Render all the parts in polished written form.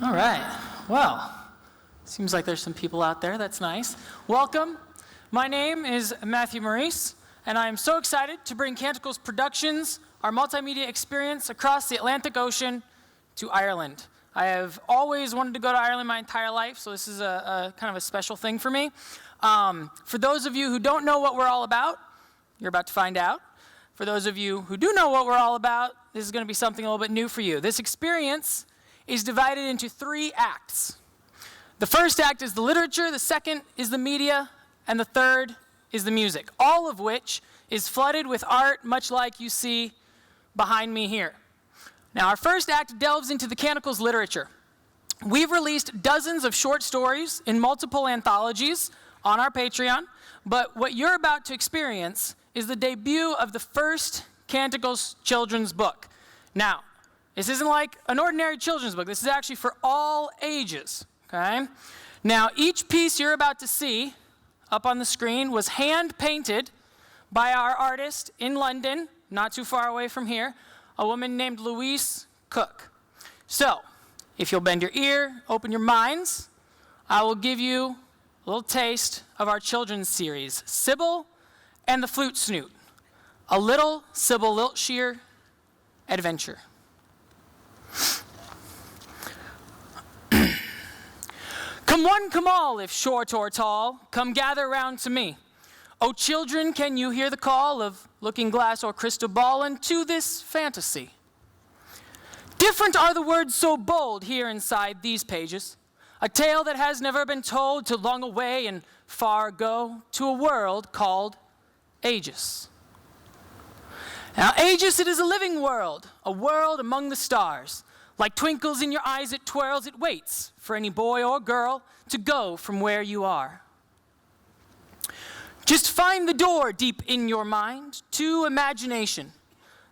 All right. Well, seems like there's some people out there. That's nice. Welcome. My name is Matthew Maurice, and I am so excited to bring Canticles Productions, our multimedia experience across the Atlantic Ocean, to Ireland. I have always wanted to go to Ireland my entire life, so this is a kind of a special thing for me. For those of you who don't know what we're all about, you're about to find out. For those of you who do know what we're all about, this is going to be something a little bit new for you. This experience is divided into 3 acts. The first act is the literature, the second is the media, and the third is the music, all of which is flooded with art, much like you see behind me here. Now, our first act delves into the Canticles literature. We've released dozens of short stories in multiple anthologies on our Patreon, but what you're about to experience is the debut of the first Canticles children's book. Now, this isn't like an ordinary children's book. This is actually for all ages, okay? Now, each piece you're about to see up on the screen was hand-painted by our artist in London, not too far away from here, a woman named Louise Cook. So, if you'll bend your ear, open your minds, I will give you a little taste of our children's series, Sybil and the Flute Snoot, a little Sybil Wiltshire adventure. Come one, come all, if short or tall, come gather round to me. O children, can you hear the call of looking glass or crystal ball into this fantasy? Different are the words so bold here inside these pages, a tale that has never been told to long away and far ago, to a world called Aegis. Now, Aegis, it is a living world, a world among the stars. Like twinkles in your eyes it twirls, it waits for any boy or girl to go from where you are. Just find the door deep in your mind to imagination.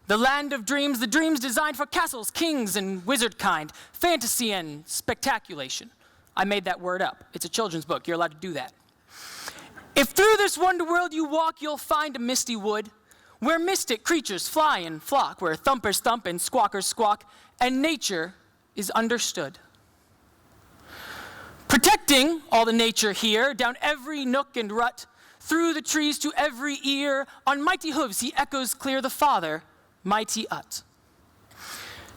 The land of dreams, the dreams designed for castles, kings, and wizard kind, fantasy and spectaculation. I made that word up. It's a children's book. You're allowed to do that. If through this wonder world you walk, you'll find a misty wood, where mystic creatures fly and flock, where thumpers thump and squawkers squawk, and nature is understood. Protecting all the nature here, down every nook and rut, through the trees to every ear, on mighty hooves he echoes clear the father, mighty Ut.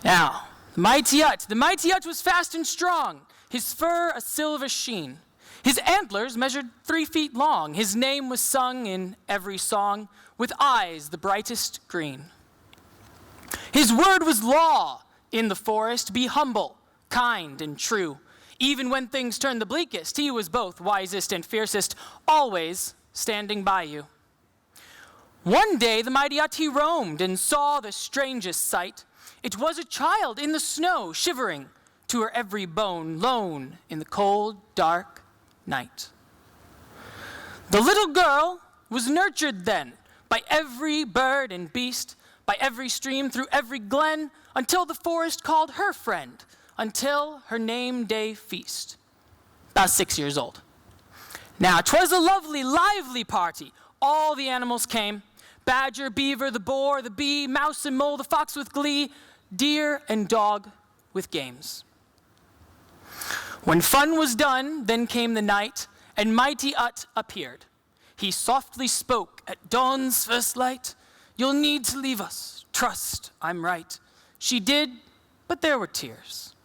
Now, the mighty Ut was fast and strong, his fur a silver sheen. His antlers measured 3 feet long, his name was sung in every song, with eyes the brightest green. His word was law in the forest, be humble, kind, and true. Even when things turned the bleakest, he was both wisest and fiercest, always standing by you. One day the mighty Ut he roamed and saw the strangest sight. It was a child in the snow, shivering to her every bone, lone in the cold, dark night. The little girl was nurtured then by every bird and beast, by every stream, through every glen, until the forest called her friend, until her name day feast. About 6 years old. Now, 'twas a lovely, lively party. All the animals came. Badger, beaver, the boar, the bee, mouse and mole, the fox with glee, deer and dog with games. When fun was done, then came the night, and mighty Ut appeared. He softly spoke at dawn's first light, "You'll need to leave us, trust I'm right." She did, but there were tears.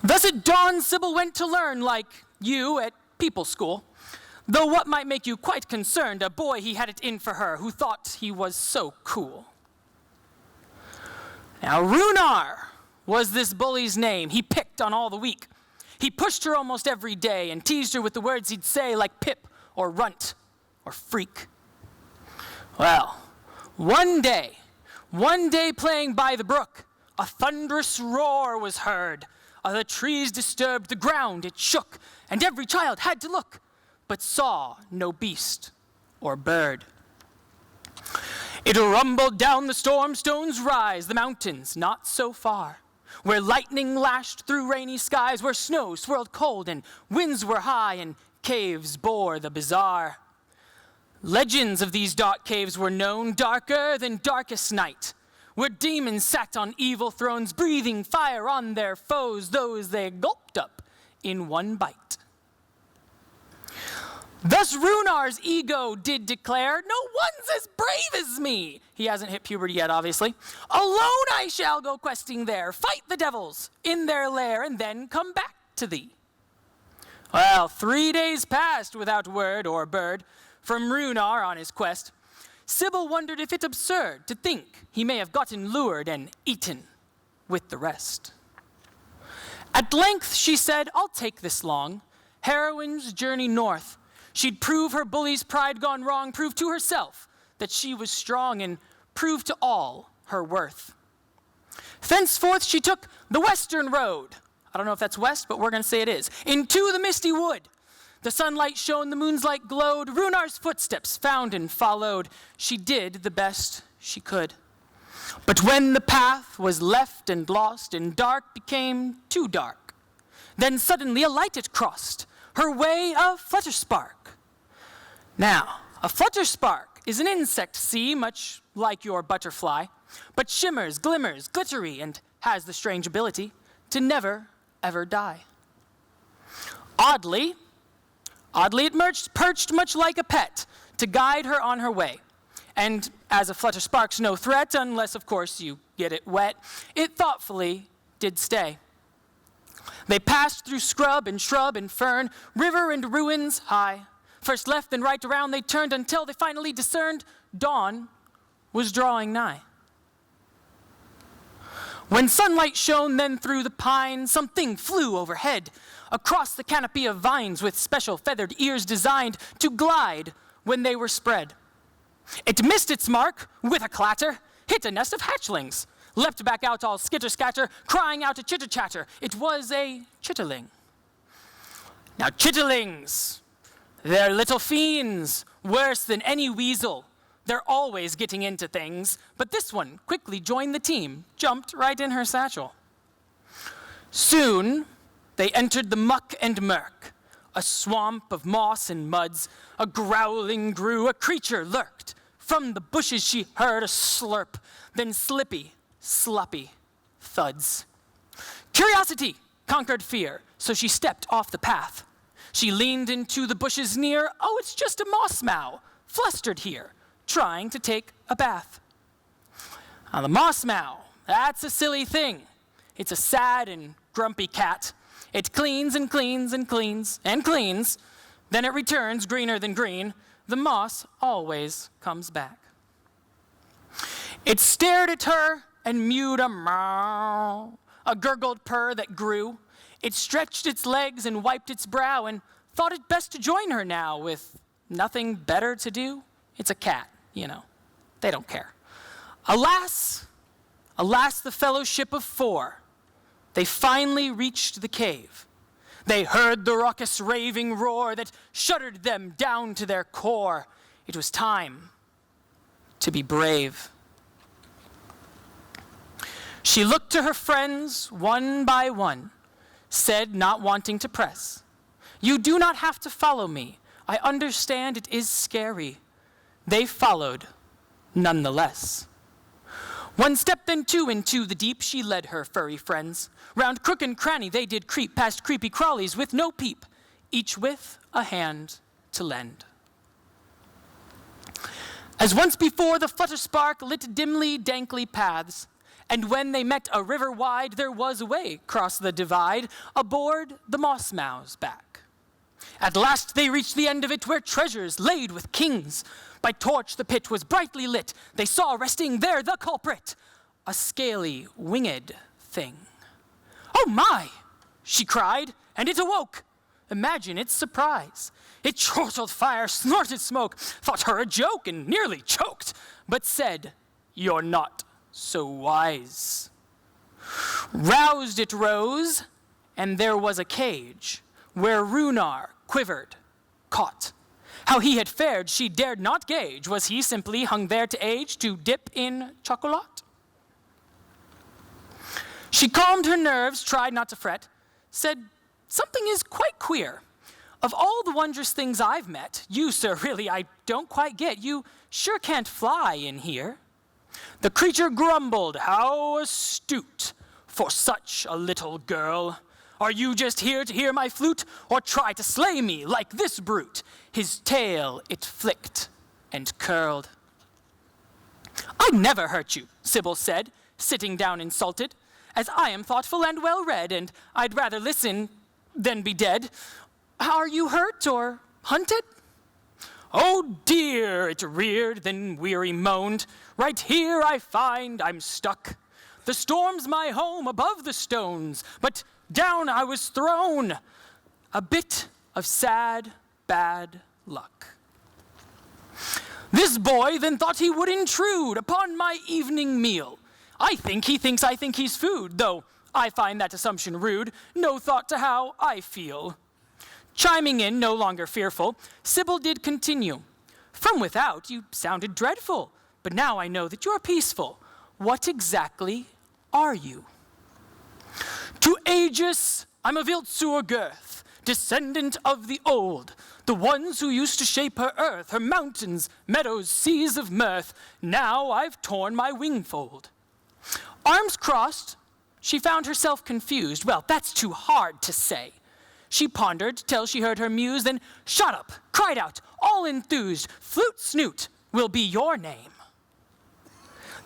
Thus at dawn Sybil went to learn, like you at people school. Though what might make you quite concerned, a boy he had it in for her, who thought he was so cool. Now Runar was this bully's name. He picked on all the weak. He pushed her almost every day and teased her with the words he'd say, like pip or runt or freak. Well, one day playing by the brook, a thunderous roar was heard. The trees disturbed, the ground it shook, and every child had to look, but saw no beast or bird. It rumbled down the storm, stones rise, the mountains not so far, where lightning lashed through rainy skies, where snow swirled cold and winds were high, and caves bore the bizarre. Legends of these dark caves were known, darker than darkest night, where demons sat on evil thrones, breathing fire on their foes, those they gulped up in one bite. Thus Runar's ego did declare, "No one's as brave as me." He hasn't hit puberty yet, obviously. "Alone I shall go questing there, fight the devils in their lair, and then come back to thee." Well, 3 days passed without word or bird from Runar on his quest. Sybil wondered if it's absurd to think he may have gotten lured and eaten with the rest. At length she said, "I'll take this long heroine's journey north. She'd prove her bully's pride gone wrong, prove to herself that she was strong, and prove to all her worth." Thenceforth she took the western road. I don't know if that's west, but we're going to say it is. Into the misty wood. The sunlight shone, the moon's light glowed. Runar's footsteps found and followed. She did the best she could. But when the path was left and lost, and dark became too dark, then suddenly a light it crossed, her way a flutterspark. Now, a flutterspark is an insect, see, much like your butterfly, but shimmers, glimmers, glittery, and has the strange ability to never, ever die. Oddly, it perched much like a pet to guide her on her way. And as a flutterspark's no threat, unless, of course, you get it wet, it thoughtfully did stay. They passed through scrub and shrub and fern, river and ruins high. First left, then right around they turned until they finally discerned dawn was drawing nigh. When sunlight shone then through the pines, something flew overhead, across the canopy of vines with special feathered ears designed to glide when they were spread. It missed its mark with a clatter, hit a nest of hatchlings, leapt back out all skitter-scatter, crying out a chitter-chatter. It was a chitterling. Now chitterlings, they're little fiends, worse than any weasel. They're always getting into things, but this one quickly joined the team, jumped right in her satchel. Soon, they entered the muck and murk, a swamp of moss and muds. A growling grew, a creature lurked. From the bushes she heard a slurp, then slippy, sloppy thuds. Curiosity conquered fear, so she stepped off the path. She leaned into the bushes near. Oh, it's just a moss mow, flustered here, trying to take a bath. Now, the moss mow, that's a silly thing. It's a sad and grumpy cat. It cleans and cleans and cleans and cleans. Then it returns greener than green. The moss always comes back. It stared at her and mewed a meow, a gurgled purr that grew. It stretched its legs and wiped its brow and thought it best to join her now with nothing better to do. It's a cat, you know. They don't care. Alas, the fellowship of four. They finally reached the cave. They heard the raucous raving roar that shuddered them down to their core. It was time to be brave. She looked to her friends one by one, said, not wanting to press, "You do not have to follow me. I understand it is scary." They followed nonetheless. One step, then two, into the deep she led her furry friends. Round crook and cranny they did creep, past creepy crawlies with no peep, each with a hand to lend. As once before the flutterspark lit dimly, dankly paths, and when they met a river wide, there was a way cross the divide, aboard the moss mow's back. At last they reached the end of it, where treasures laid with kings. By torch the pit was brightly lit. They saw resting there the culprit, a scaly, winged thing. "Oh my!" she cried, and it awoke. Imagine its surprise. It chortled fire, snorted smoke, thought her a joke, and nearly choked, but said, "You're not so wise." Roused it rose, and there was a cage where Runar quivered, caught. How he had fared she dared not gauge. Was he simply hung there to age, to dip in chocolat? She calmed her nerves, tried not to fret, said, "Something is quite queer. Of all the wondrous things I've met, you, sir, really I don't quite get. You sure can't fly in here." The creature grumbled, "How astute for such a little girl. Are you just here to hear my flute, or try to slay me like this brute?" His tail it flicked and curled. "I'd never hurt you," Sybil said, sitting down insulted, "as I am thoughtful and well-read, and I'd rather listen than be dead. Are you hurt or hunted?" "Oh dear," it reared, then weary moaned, "right here I find I'm stuck. The storm's my home above the stones, but down I was thrown. A bit of sad, bad luck." This boy then thought he would intrude upon my evening meal. I think he thinks I think he's food, though I find that assumption rude. No thought to how I feel. Chiming in, no longer fearful, Sybil did continue. "From without, you sounded dreadful, but now I know that you're peaceful. What exactly are you?" "To Aegis, I'm of Iltsur girth, descendant of the old, the ones who used to shape her earth, her mountains, meadows, seas of mirth. Now I've torn my wingfold." Arms crossed, she found herself confused. Well, that's too hard to say. She pondered till she heard her muse, then shot up, cried out, all enthused, "Flute Snoot will be your name."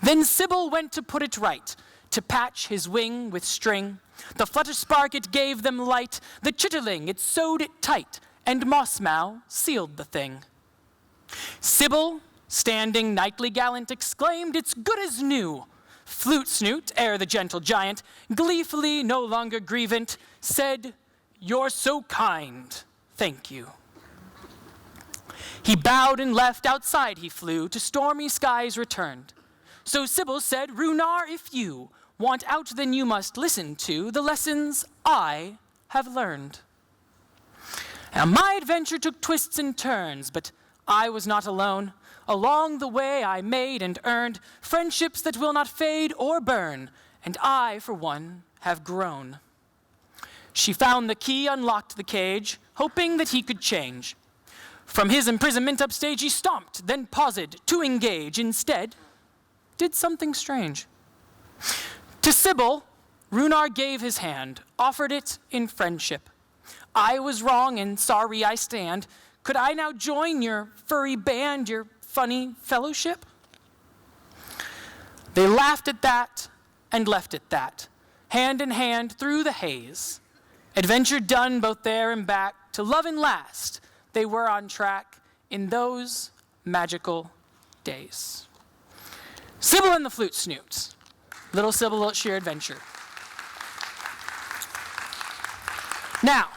Then Sybil went to put it right, to patch his wing with string. The flutter spark it gave them light, the chitterling it sewed it tight, and Mossmow sealed the thing. Sybil, standing nightly gallant, exclaimed, "It's good as new." Flute Snoot, ere the gentle giant, gleefully no longer grievant, said, "You're so kind, thank you." He bowed and left, outside he flew, to stormy skies returned. So Sybil said, "Runar, if you want out, then you must listen to the lessons I have learned." Now my adventure took twists and turns, but I was not alone. Along the way I made and earned friendships that will not fade or burn, and I, for one, have grown. She found the key, unlocked the cage, hoping that he could change. From his imprisonment upstage he stomped, then paused to engage. Instead, did something strange. To Sybil, Runar gave his hand, offered it in friendship. "I was wrong and sorry I stand. Could I now join your furry band, your funny fellowship?" They laughed at that and left at that, hand in hand through the haze. Adventure done both there and back, to love and last, they were on track in those magical days. Sybil and the Flute Snoots, Little Sybil Wiltshire Adventure. Now,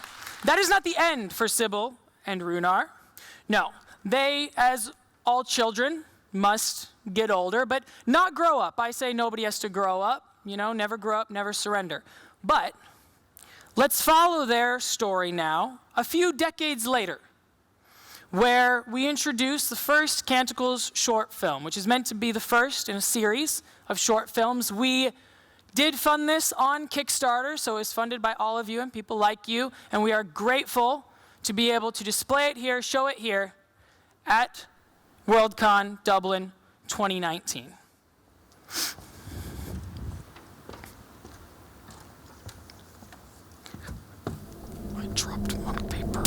that is not the end for Sybil and Runar. No, they, as all children, must get older, but not grow up. I say nobody has to grow up, never grow up, never surrender. But let's follow their story now, a few decades later, where we introduce the first Canticles short film, which is meant to be the first in a series of short films. We did fund this on Kickstarter, so it's funded by all of you and people like you, and we are grateful to be able to display it here, show it here at Worldcon Dublin 2019. I dropped my paper.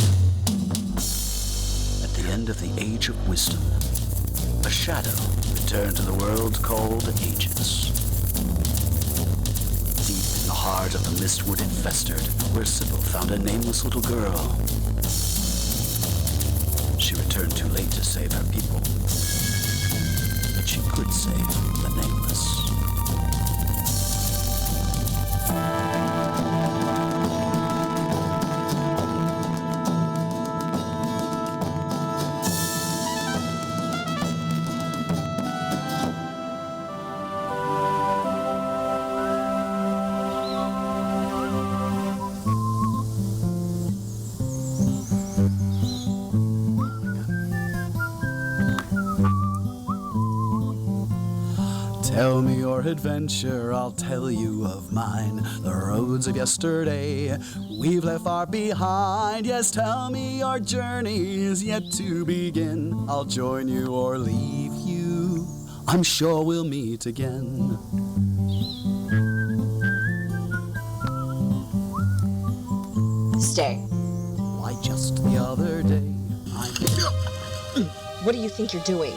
At the end of the Age of Wisdom, a shadow returned to the world called Aegis. Deep in the heart of the mistwood it festered, where Sybil found a nameless little girl. She returned too late to save her people, but she could save the nameless. Tell me your adventure, I'll tell you of mine. The roads of yesterday we've left far behind. Yes, tell me your journey is yet to begin. I'll join you or leave you I'm sure we'll meet again. Stay. Why, just the other day, What do you think you're doing?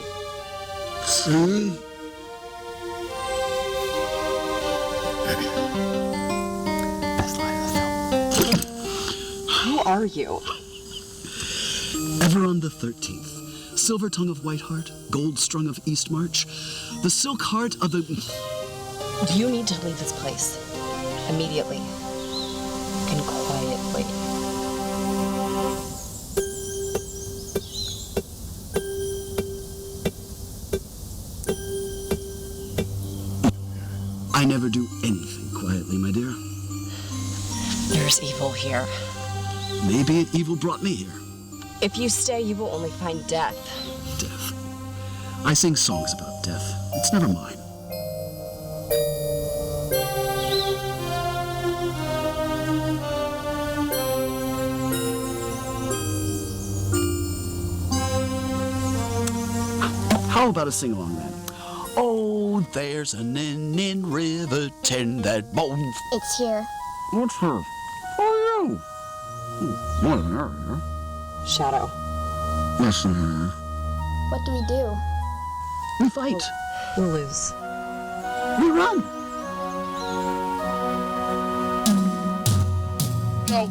Best line of the film. Who are you? Ever on the 13th, silver tongue of Whiteheart, gold strung of Eastmarch, the silk heart of the... Do you need to leave this place? Immediately. And quietly. I never do anything quietly, my dear. There's evil here. Maybe evil brought me here. If you stay, you will only find death. Death. I sing songs about death. It's never mine. How about a sing-along then? Oh, there's an inn in Riverton that bones. It's here. What's her? Oh, you. What an area. Shadow. Listen here. What do we do? We fight. We'll lose. We run. No.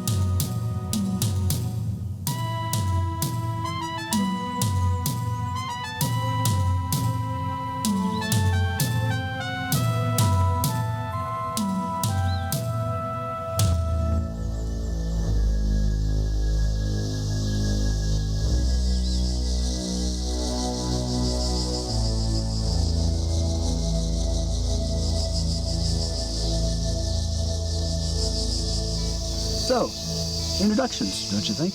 So, introductions, don't you think?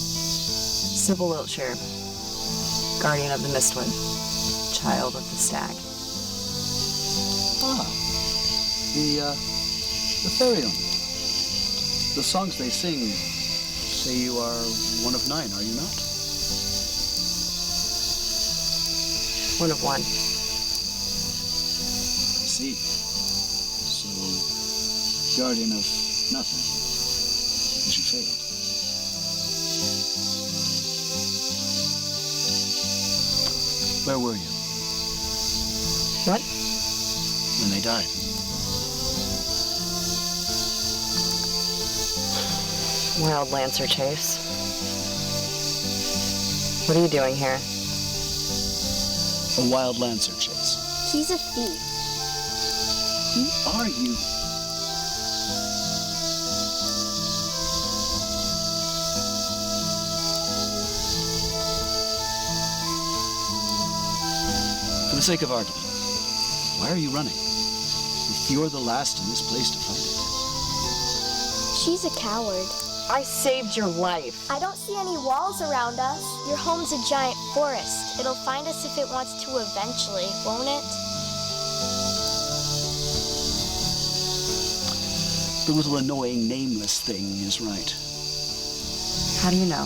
Sybil Wiltshire. Guardian of the Mistwood. Child of the Stag. Ah, the fairy owner. The songs they sing say you are one of 9, are you not? One of one. I see. So, guardian of nothing, because you failed. Where were you What? when they died? Wild Lancer chase. What are you doing here? A wild lancer chase. He's a thief. Who are you? For the sake of argument, why are you running? If you're the last in this place to find it. She's a coward. I saved your life. I don't see any walls around us. Your home's a giant forest. It'll find us if it wants to eventually, won't it? The little annoying nameless thing is right. How do you know?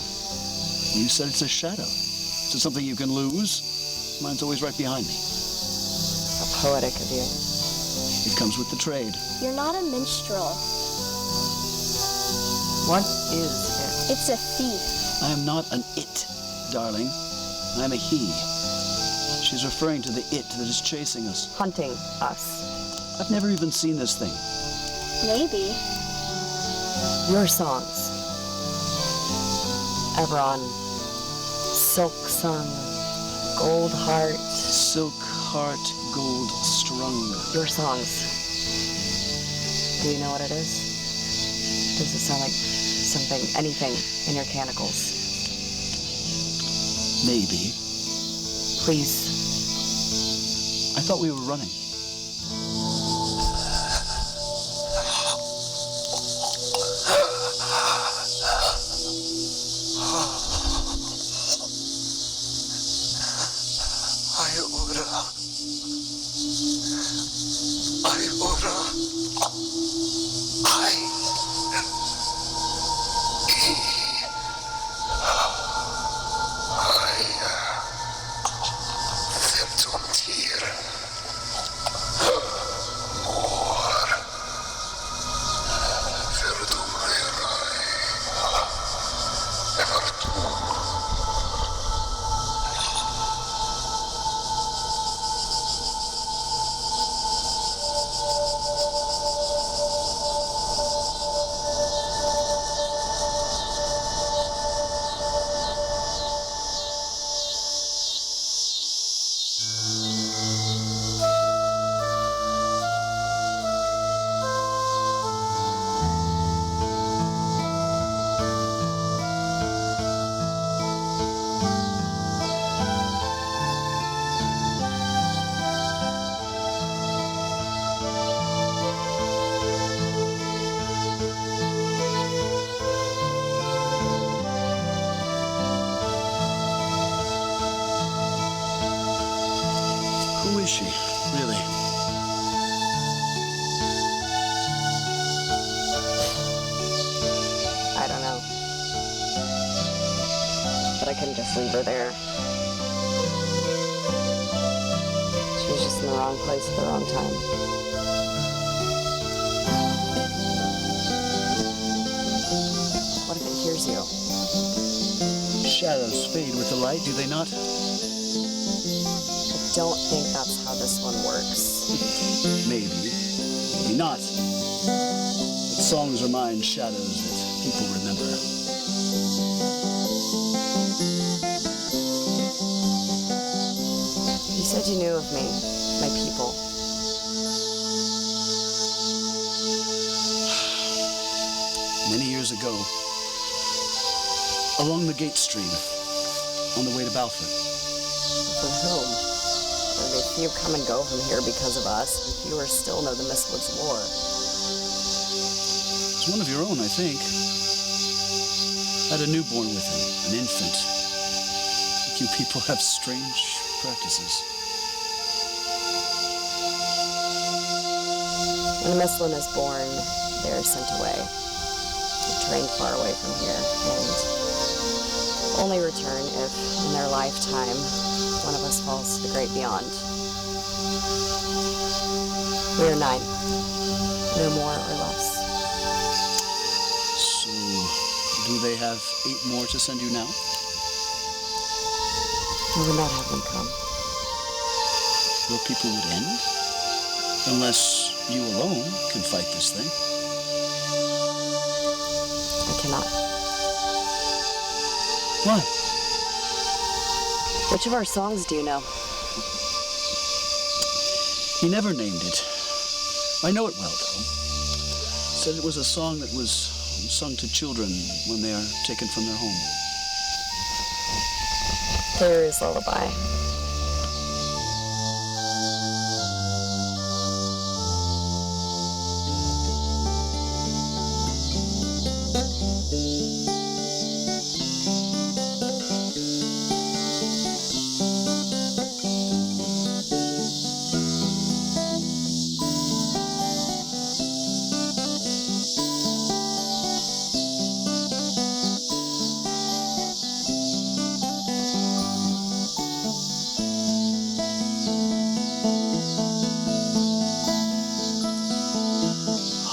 You said it's a shadow. Is it something you can lose? Mine's always right behind me. How poetic of you. It comes with the trade. You're not a minstrel. What is It's a thief. I am not an it, darling. I am a he. She's referring to the it that is chasing us. it? Hunting us. I've never even seen this thing. Maybe. Your songs. Ever on Silk Sun, Gold Heart. Silk heart, gold strung. Your songs. Do you know what it is? Does it sound like something, anything in your canticles? Maybe. Please. I thought we were running. is she, really? I don't know. But I couldn't just leave her there. She was just in the wrong place at the wrong time. What if it hears you? Shadows fade with the light, do they not? I don't think that's how this one works. Maybe, maybe not. But songs remind shadows that people remember. You said you knew of me, my people. Many years ago, along the gate stream, on the way to Balfour. For whom? Very few come and go from here because of us, and fewer still know the Mistwood's lore. It's one of your own, I think. Had a newborn with him, an infant. You people have strange practices. When a Mistland is born, they are sent away. Trained far away from here, and only return if, in their lifetime, one of us falls to the great beyond. We are 9, no more or less. So, do they have 8 more to send you now? We would not have them come. Your people would end? Unless you alone can fight this thing. I cannot. Why? Which of our songs do you know? He never named it. I know it well, though. Said it was a song that was sung to children when they are taken from their home. Fairy's Lullaby.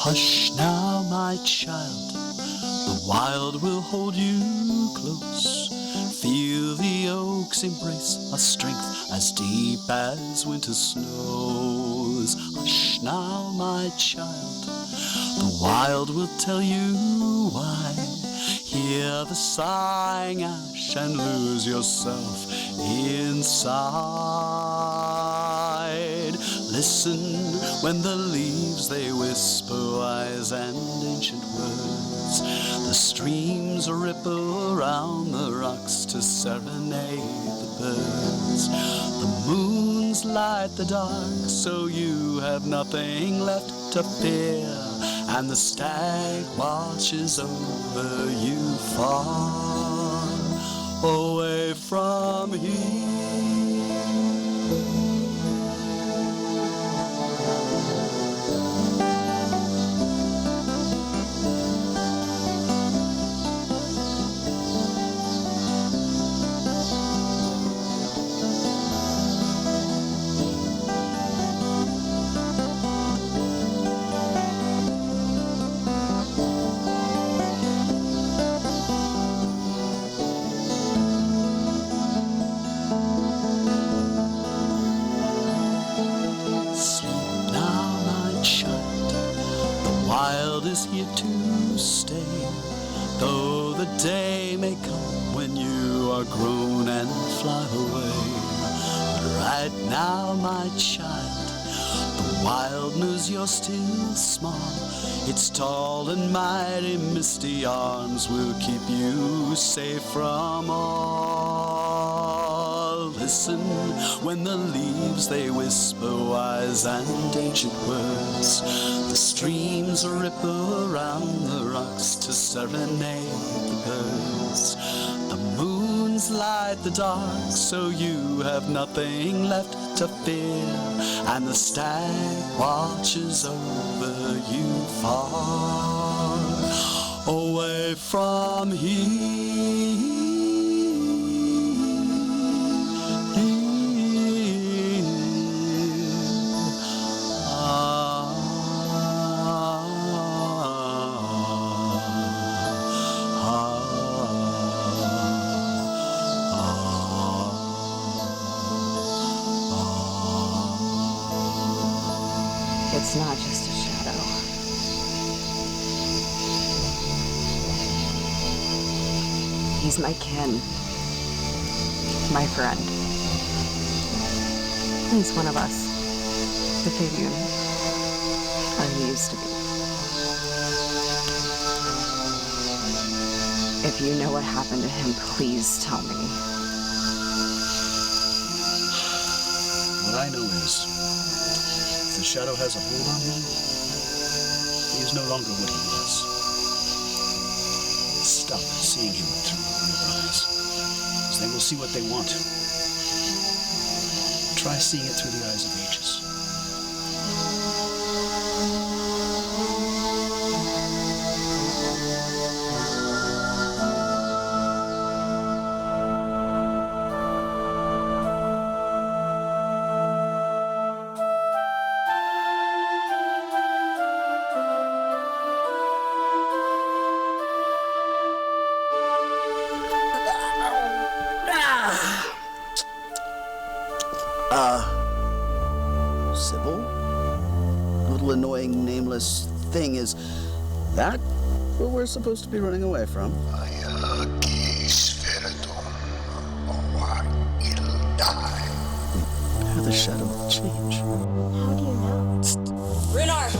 Hush now, my child, the wild will hold you close. Feel the oak's embrace, a strength as deep as winter snows. Hush now, my child, the wild will tell you why. Hear the sighing ash and lose yourself inside. Listen when the leaves they whisper wise and ancient words. The streams ripple around the rocks to serenade the birds. The moons light the dark, so you have nothing left to fear. And the stag watches over you far away from here. Is here to stay, though the day may come when you are grown and fly away. But right now, my child, the wild knows you're still small. Its tall and mighty misty arms will keep you safe from all. Listen when the leaves they whisper wise and ancient words. The streams ripple around the rocks to serenade the birds. The moon lanterns light the dark, so you have nothing left to fear, and the stag watches over you far away from here. It's not just a shadow. He's my kin. My friend. He's one of us. The Fabian. Or he used to be. If you know what happened to him, please tell me. What I know is, if the shadow has a hold on him, he is no longer what he was. Stop seeing him through your eyes, as they will see what they want. Try seeing it through the eyes of ages. Sybil? Little annoying nameless thing, is that what we're supposed to be running away from? How The shadow will change. How do you know? Runar!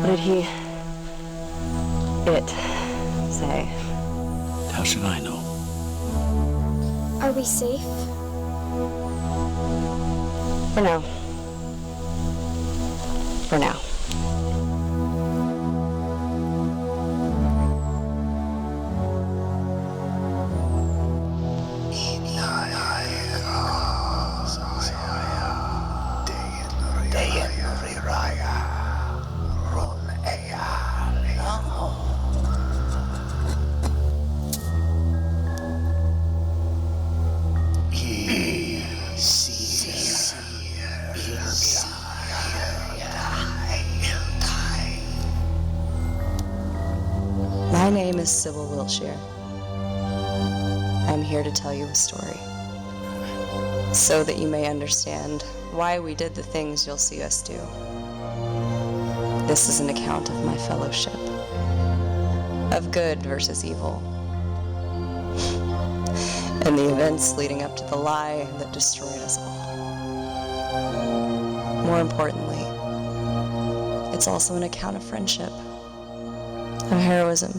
What did it say? How should I know? Are we safe? For now. For now. is Sybil Wiltshire. I'm here to tell you a story, so that you may understand why we did the things you'll see us do. This is an account of my fellowship, of good versus evil, and the events leading up to the lie that destroyed us all. More importantly, it's also an account of friendship, of heroism,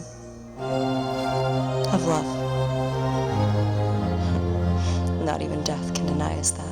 of love. Not even death can deny us that.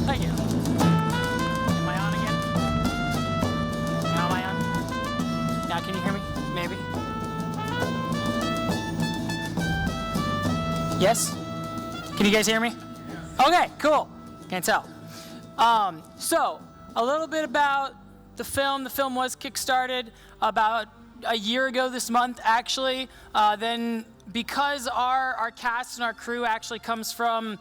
Thank you. Am I on again? Now am I on? Now can you hear me? Maybe? Yes? Can you guys hear me? Okay, cool. Can't tell. So, a little bit about the film. The film was kickstarted about a year ago this month, actually. Then, because our cast and our crew actually comes from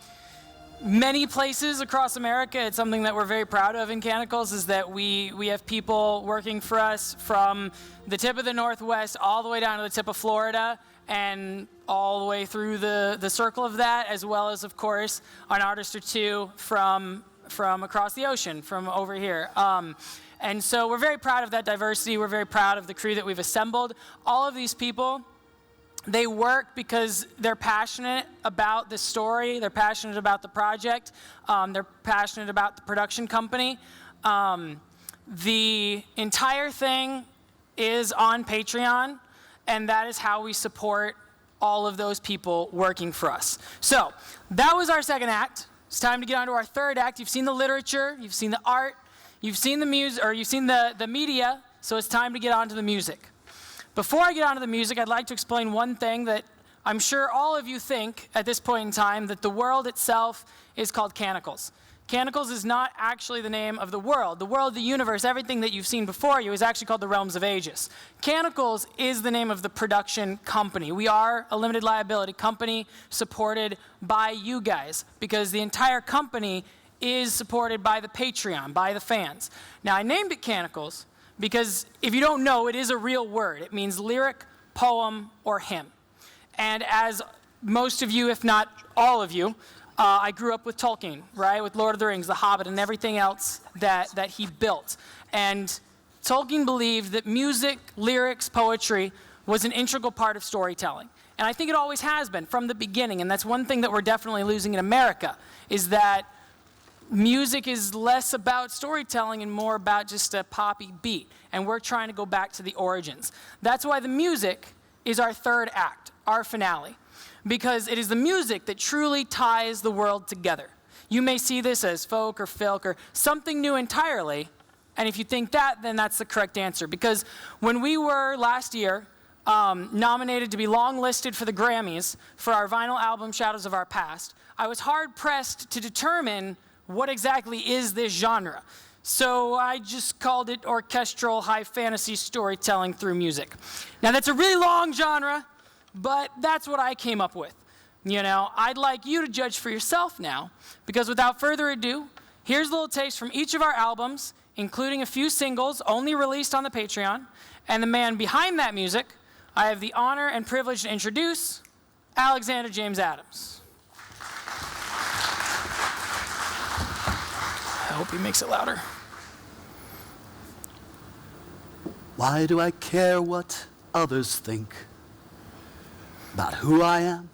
many places across America, it's something that we're very proud of in Canticles, is that we have people working for us from the tip of the Northwest all the way down to the tip of Florida and all the way through the circle of that, as well as, of course, an artist or two from across the ocean, from over here. And so we're very proud of that diversity. We're very proud of the crew that we've assembled. All of these people, they work because they're passionate about the story, they're passionate about the project, they're passionate about the production company. The entire thing is on Patreon, and that is how we support all of those people working for us. So that was our second act. It's time to get on to our third act. You've seen the literature, you've seen the art, you've seen the music, or you've seen the media, so it's time to get on to the music. Before I get on to the music, I'd like to explain one thing that I'm sure all of you think at this point in time, that the world itself is called Canticles. Canticles is not actually the name of the world. The world, the universe, everything that you've seen before you is actually called the Realms of Aegis. Canticles is the name of the production company. We are a limited liability company supported by you guys, because the entire company is supported by the Patreon, by the fans. Now, I named it Canticles because if you don't know, it is a real word. It means lyric, poem, or hymn. And as most of you, if not all of you, I grew up with Tolkien, right? With Lord of the Rings, The Hobbit, and everything else that he built. And Tolkien believed that music, lyrics, poetry was an integral part of storytelling. And I think it always has been from the beginning. And that's one thing that we're definitely losing in America, is that music is less about storytelling and more about just a poppy beat. And we're trying to go back to the origins. That's why the music is our third act, our finale. Because it is the music that truly ties the world together. You may see this as folk or filk or something new entirely. And if you think that, then that's the correct answer. Because when we were last year nominated to be long-listed for the Grammys for our vinyl album, Shadows of Our Past, I was hard-pressed to determine what exactly is this genre. So I just called it orchestral high fantasy storytelling through music. Now that's a really long genre, but that's what I came up with. You know, I'd like you to judge for yourself now, because without further ado, here's a little taste from each of our albums, including a few singles only released on the Patreon. And the man behind that music, I have the honor and privilege to introduce Alexander James Adams. I hope he makes it louder. Why do I care what others think about who I am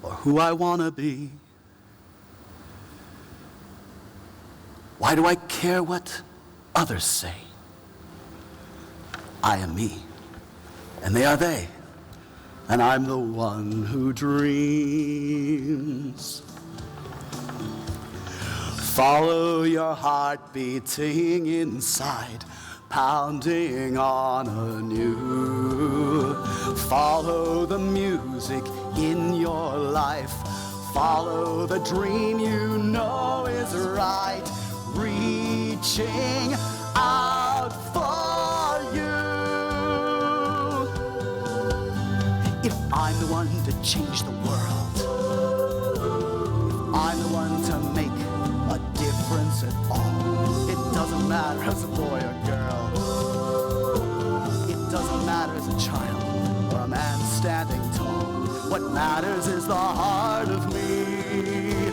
or who I want to be? Why do I care what others say? I am me, and they are they, and I'm the one who dreams. Follow your heart beating inside, pounding on anew. Follow the music in your life. Follow the dream you know is right, reaching out for you. If I'm the one to change the world, if I'm the one to make a difference at all, it doesn't matter as a boy or girl. It doesn't matter as a child or a man standing tall. What matters is the heart of me,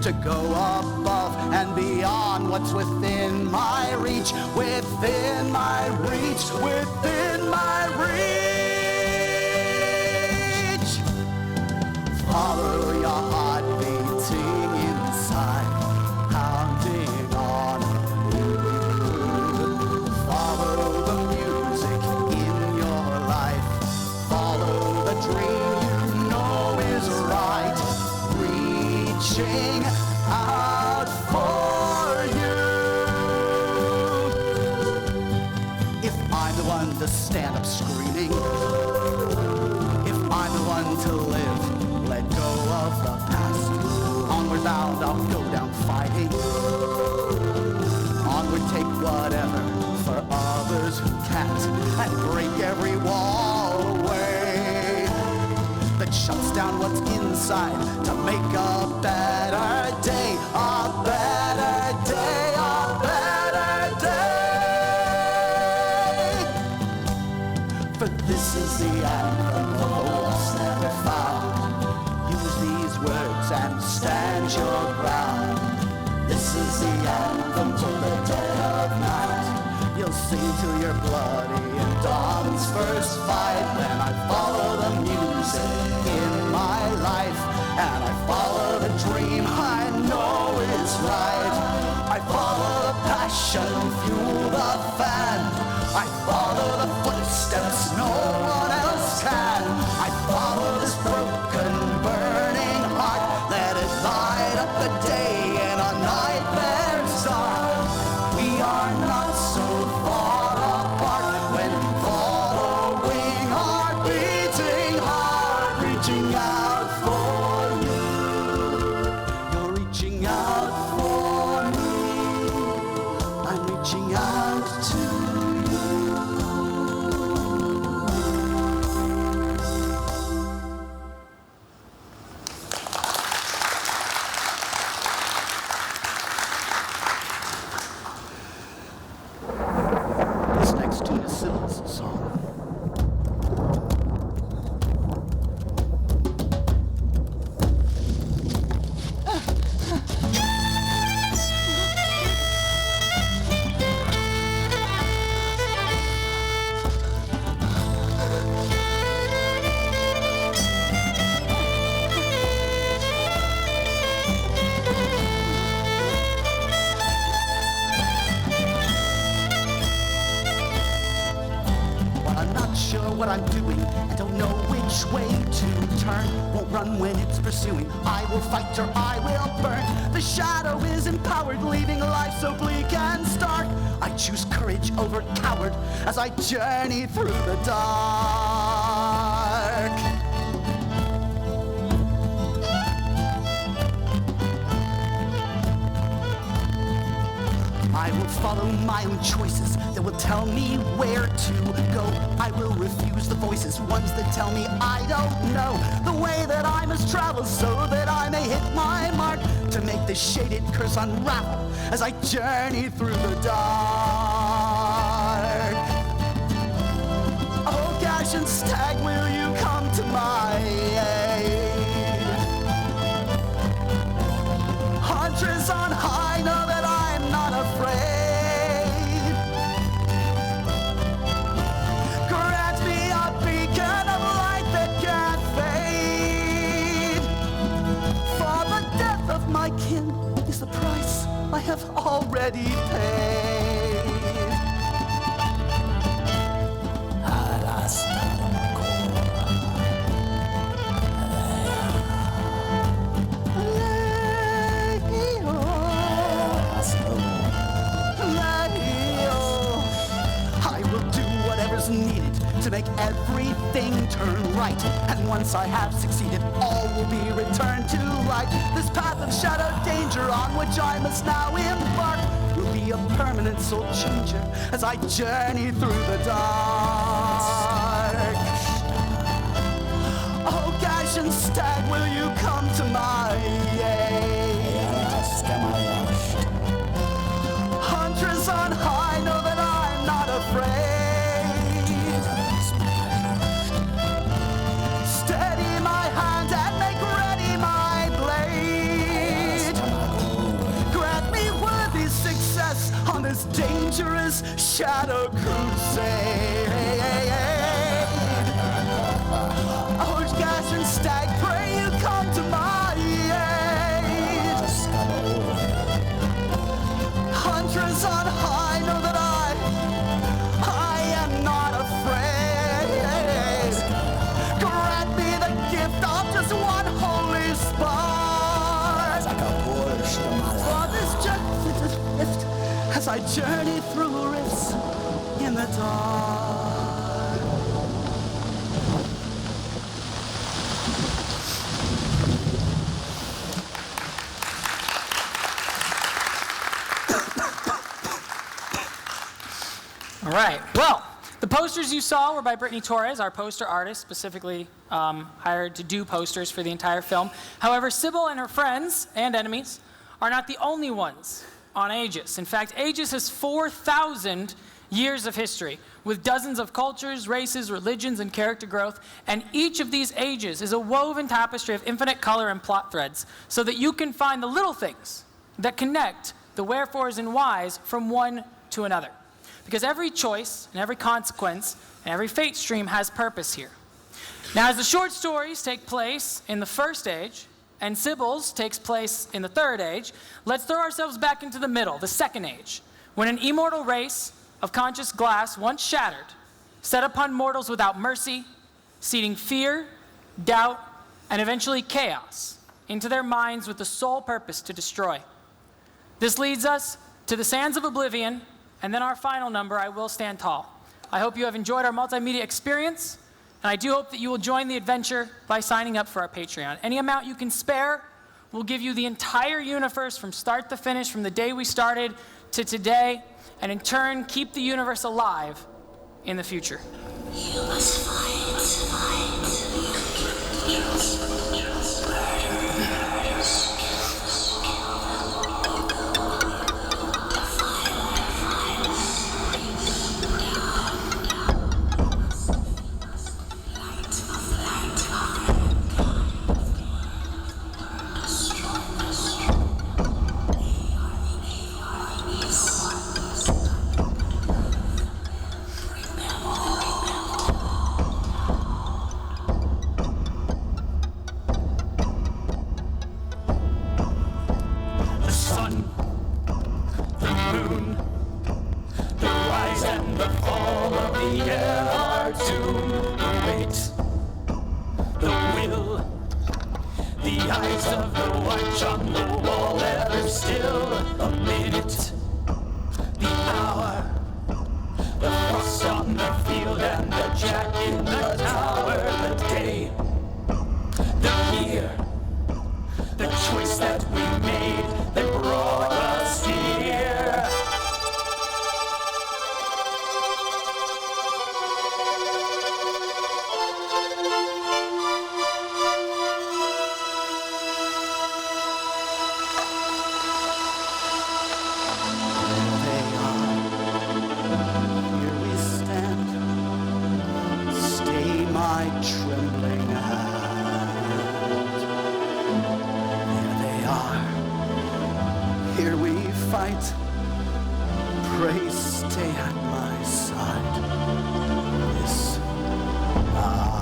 to go above and beyond what's within my reach, within my reach, within my reach. Follow your heart beating inside, pounding on you. Follow the music in your life. Follow the dream you know is right, reaching out for you. If I'm the one to stand up screaming, if I'm the one to live, let go of the past. Onward bound, I'll go down fighting. Onward, take whatever for others who can't, and break every wall away that shuts down what's inside to make a better day, a better day, a better day. For this is the anthem of the lost never found. Use these words and stand your ground. This is the anthem to the dead of night. You'll sing till you're bloody in dawn's first fight. When I follow the music in my life, and I follow the dream I know is right. I follow the passion, fuel the fan. I follow the footsteps no one else can. I follow this broken, burning heart. Let it light up the day in a nightmare's dark. We are not so far apart when following our beating heart, reaching out for you. You're reaching out for me. I'm reaching out to you. This next tune is Sybil's song. Well, I'm not sure what I'm doing. I don't know which way to turn. Won't run when it's pursuing. I will fight or I will burn. The shadow is empowered, leaving life so bleak and stark. I choose courage over coward as I journey through the dark. I will follow my own choices that will tell me where to go. I will refuse the voices, ones that tell me I don't know the way that I must travel so that I may hit my mark, to make this shaded curse unravel as I journey through the dark. Oh, Gash and Stag, will you come to my aid? Huntress on high, know that I'm not afraid. Grant me a beacon of light that can't fade. For the death of my kin is the price I have already paid. I will do whatever's needed to make everything turn right. And once I have succeeded, all will be returned to light. This path of shadow danger on which I must now embark will be a permanent soul changer as I journey through the dark. Oh, Gashian stag, will you come to my aid? Hunters on high know that I'm not afraid. Steady my hand and make ready my blade. Grant me worthy success on this dangerous shadow crusade. Oh, Gashian stag, pray you come to my aid. Hunters on high know that I am not afraid. Grant me the gift of just one holy spark. For this gift as I journey through rifts in the dark. All right. Well, the posters you saw were by Brittany Torres, our poster artist, specifically hired to do posters for the entire film. However, Sybil and her friends and enemies are not the only ones on Aegis. In fact, Aegis has 4,000 years of history, with dozens of cultures, races, religions, and character growth. And each of these ages is a woven tapestry of infinite color and plot threads, so that you can find the little things that connect the wherefores and whys from one to another. Because every choice and every consequence and every fate stream has purpose here. Now, as the short stories take place in the first age, and Sybil's takes place in the third age, let's throw ourselves back into the middle, the second age, when an immortal race of conscious glass, once shattered, set upon mortals without mercy, seeding fear, doubt, and eventually chaos into their minds with the sole purpose to destroy. This leads us to the sands of oblivion, and then our final number, I Will Stand Tall. I hope you have enjoyed our multimedia experience, and I do hope that you will join the adventure by signing up for our Patreon. Any amount you can spare will give you the entire universe from start to finish, from the day we started to today, and in turn, keep the universe alive in the future. You must fight. Pray stay at my side this night.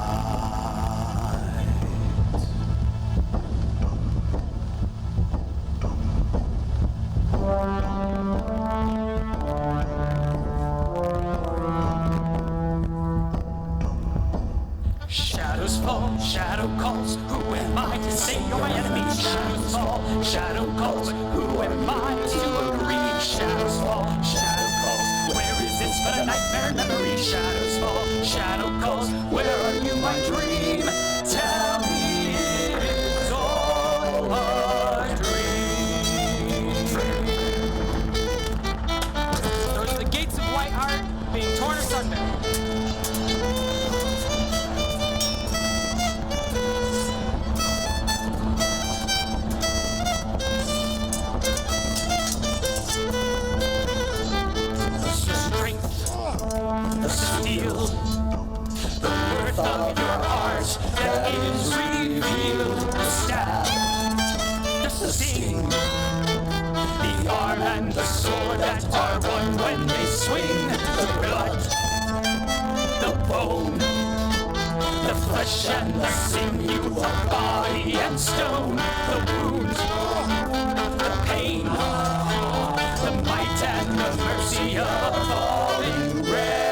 Shadows fall, shadow calls. Who am I to say you're my enemy? Shadows fall, shadow calls. Who am I to agree? Shadows fall, shadow calls. Where is this but a nightmare memory? Shadows fall, shadow calls. Thornberry. The steel, the worth of your art that is revealed. The stab, the sting, the arm and the sword that are one when they swing. The blood, the bone, the flesh and the sinew of body and stone. The wound, the pain, the might and the mercy of a falling rain.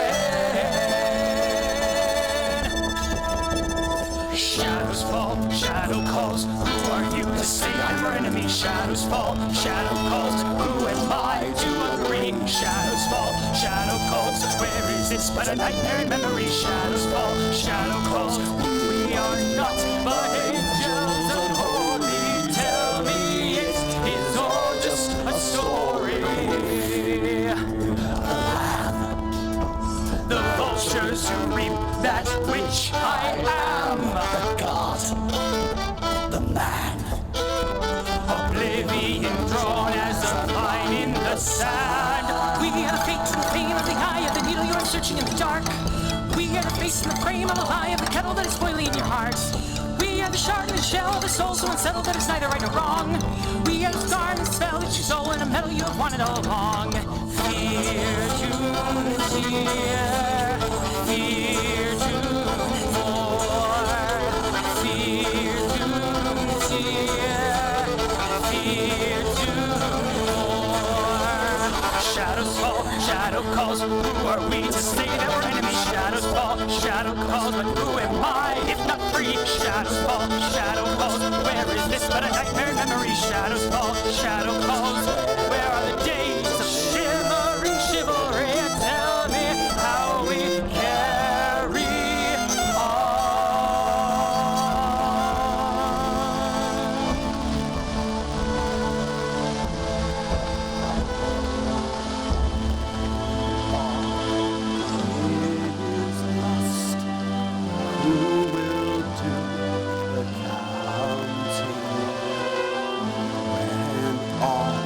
Shadows fall, shadow calls. Who are you to say I'm your enemy? Shadows fall, shadow calls. Who am I to agree? Shadows fall, shadow calls. Where is this but a nightmare in memory? Shadows fall, shadow calls. We are not but angels unholy. Tell me it is all just a story. The vultures who reap that which I am. The god, the man. Oblivion drawn as a line in the sand. We are the fate and the pain of the eye of the needle you are searching in the dark. We are the face and the frame of the lie of the kettle that is boiling in your heart. We are the shard and the shell of the soul so unsettled that it's neither right nor wrong. We are the scar and the spell that you stole in a metal you have wanted all along. Fear to tear, fear to more, fear to tear, fear to more. Shadows fall, shadow calls. Who are we to say that we're enemies? Shadows fall, shadow calls. But who am I if not free? Shadows fall, shadow calls. Where is this but a nightmare memory? Shadows fall, shadow calls. Where are the days of shivering chivalry? Tell me how we carry on. Who will do the counting when all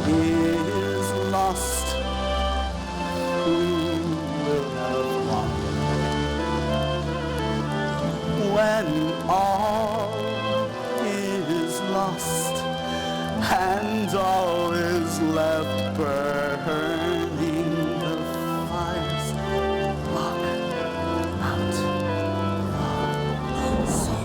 is lost? Who will have won when all is lost and all is left burning? The fires block out the sea.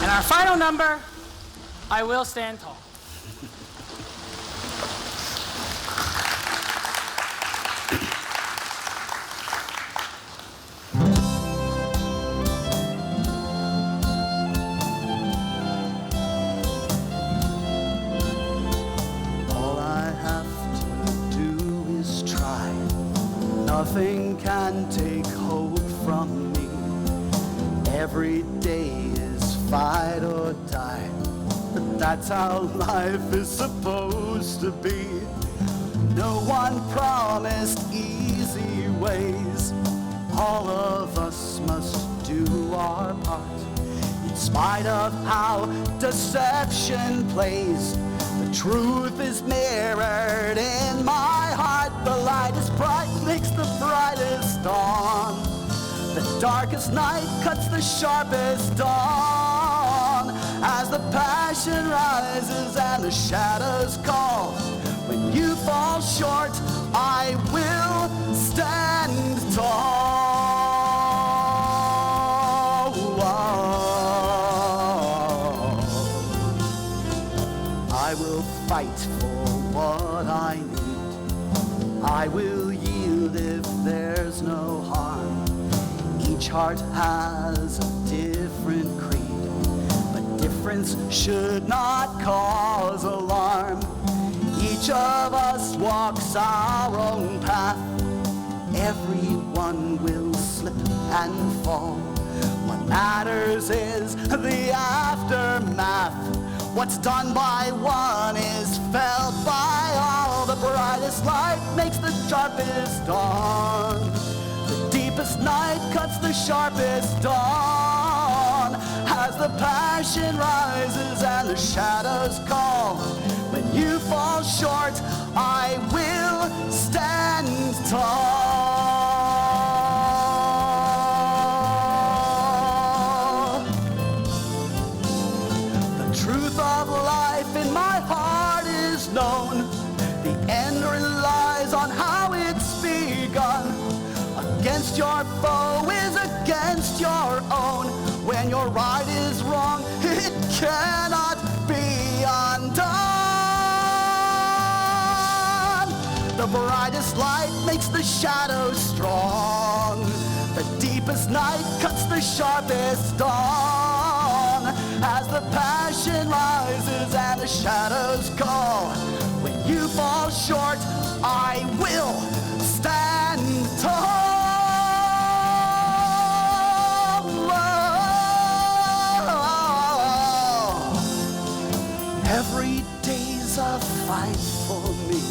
And our final number, I Will Stand Tall. All I have to do is try. Nothing can take hope from me. Every day is fight or die. But that's how life is supposed to be. No one promised easy ways. All of us must do our part. In spite of how deception plays, the truth is mirrored in my heart. The light is bright, makes the brightest dawn. The darkest night cuts the sharpest dawn. As the passion rises and the shadows call, when you fall short, I will stand tall. I will fight for what I need. I will yield if there's no harm. Each heart has a different creed, but difference should not cause alarm. Each of us walks our own path. Everyone will slip and fall. What matters is the What's done by one is felt by all. The brightest light makes the sharpest dawn. The deepest night cuts the sharpest dawn. As the passion rises and the shadows call, when you fall short, I will stand tall. The truth of life in my heart is known. The end relies on how it's begun. Against your foe is against your own. When your right is wrong, it cannot be undone. The brightest light makes the shadows strong. The deepest night cuts the sharpest dawn. As the passion rises and the shadows call, when you fall short, I will stand tall. Every day's a fight for me.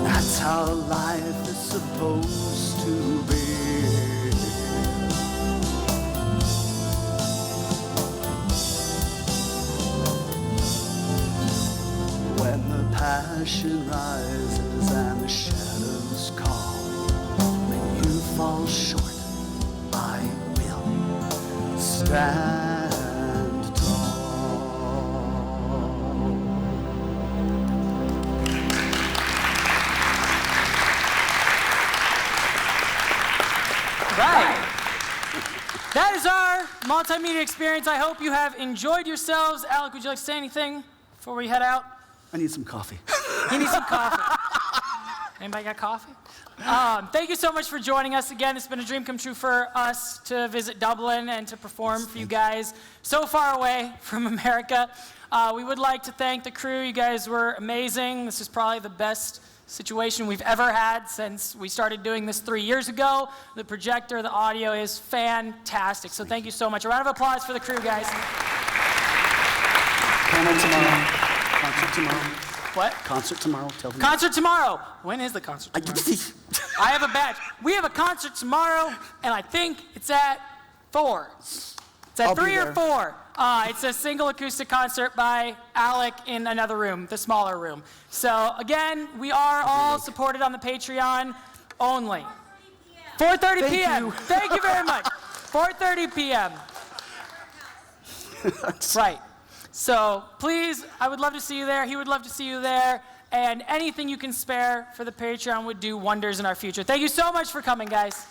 That's how life is supposed to be. When the passion rises and the shadows call, when you fall short, I will stand tall. Right. That is our multimedia experience. I hope you have enjoyed yourselves. Alec, would you like to say anything before we head out? I need some coffee. You need some coffee. Anybody got coffee? Thank you so much for joining us again. It's been a dream come true for us to visit Dublin and to perform for you guys so far away from America. We would like to thank the crew. You guys were amazing. This is probably the best situation we've ever had since we started doing this 3 years ago. The projector, the audio is fantastic. So thank you so much. A round of applause for the crew, guys. Panel tomorrow. Concert tomorrow. What? Concert tomorrow. Tell them. Concert tomorrow. When is the concert tomorrow? I have a badge. We have a concert tomorrow, and I think it's at 4. It's at I'll be 3 or there. 4. It's a single acoustic concert by Alec in another room, the smaller room. So again, we are all supported on the Patreon only. 4:30 p.m. Thank you very much. 4:30 p.m. Right. So please, I would love to see you there. He would love to see you there. And anything you can spare for the Patreon would do wonders in our future. Thank you so much for coming, guys.